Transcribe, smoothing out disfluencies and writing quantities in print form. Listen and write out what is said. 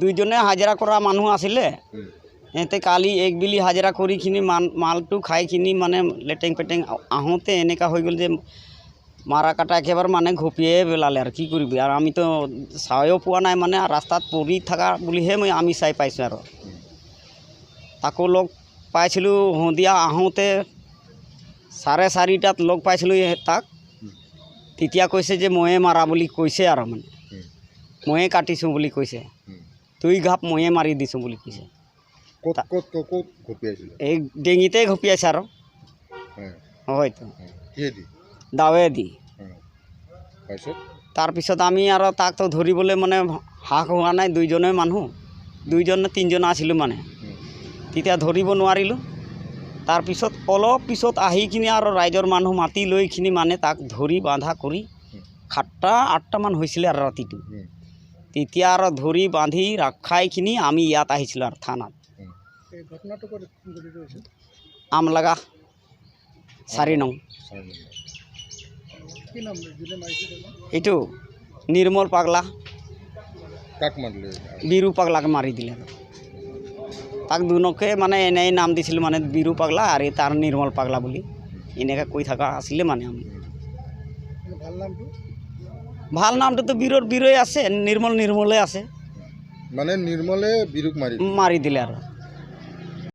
দুইজনে হাজিৰা কৰা মানুহ আছিলে এতে কালি এক বিলি হাজিৰা কৰিখিনি মালটো খাইখিনি মানে লেটেং পেটেং আহোঁতে এনেকুৱা হৈ গ'ল যে মাৰা কাটা একেবাৰে মানে ঘপিয়ে পেলালে আৰু কি কৰিবি আৰু আমিতো চায়ো পোৱা নাই মানে ৰাস্তাত পৰি থকা বুলিহে আমি চাই পাইছোঁ আৰু তাকো লগ পাইছিলোঁ সন্ধিয়া আহোঁতে 4:30টাত লগ পাইছিলোঁ তাক তেতিয়া কৈছে যে ময়ে মাৰা বুলি কৈছে আৰু মানে ময়ে কাটিছোঁ বুলি কৈছে 2 ঘাপ ময়ে মাৰি দিছোঁ বুলি কৈছে এই ডেঙিতে ঘপিয়াইছে আৰু হয়তো দাৱে দি তাৰপিছত আমি আৰু তাকতো ধৰিবলৈ মানে সাহ হোৱা নাই দুইজনে মানুহ 2জন নে 3জন আছিলোঁ মানে তেতিয়া ধৰিব নোৱাৰিলোঁ তাৰপিছত অলপ পিছত আহিখিনি আৰু ৰাইজৰ মানুহ মাতি লৈখিনি মানে তাক ধৰি বান্ধা কৰি 7টা-8টামান হৈছিলে আৰু ৰাতিটো তেতিয়া আৰু ধৰি বান্ধি ৰাখাইখিনি আমি ইয়াত আহিছিলোঁ আৰু থানাত আমলাগা 4 নং এইটো নিৰ্মল পাগলা বিৰু পাগলাকে মাৰি দিলে তাক দুনকে মানে এনেই নাম দিছিলোঁ মানে বিৰু পাগলা আৰু তাৰ নিৰ্মল পাগলা বুলি এনেকৈ কৈ থকা আছিলে মানে আমি ভাল নামটোতো বীৰৰ বীৰই আছে নিৰ্মলে আছে মানে নিৰ্মলে বিৰুক মাৰি দিলে আৰু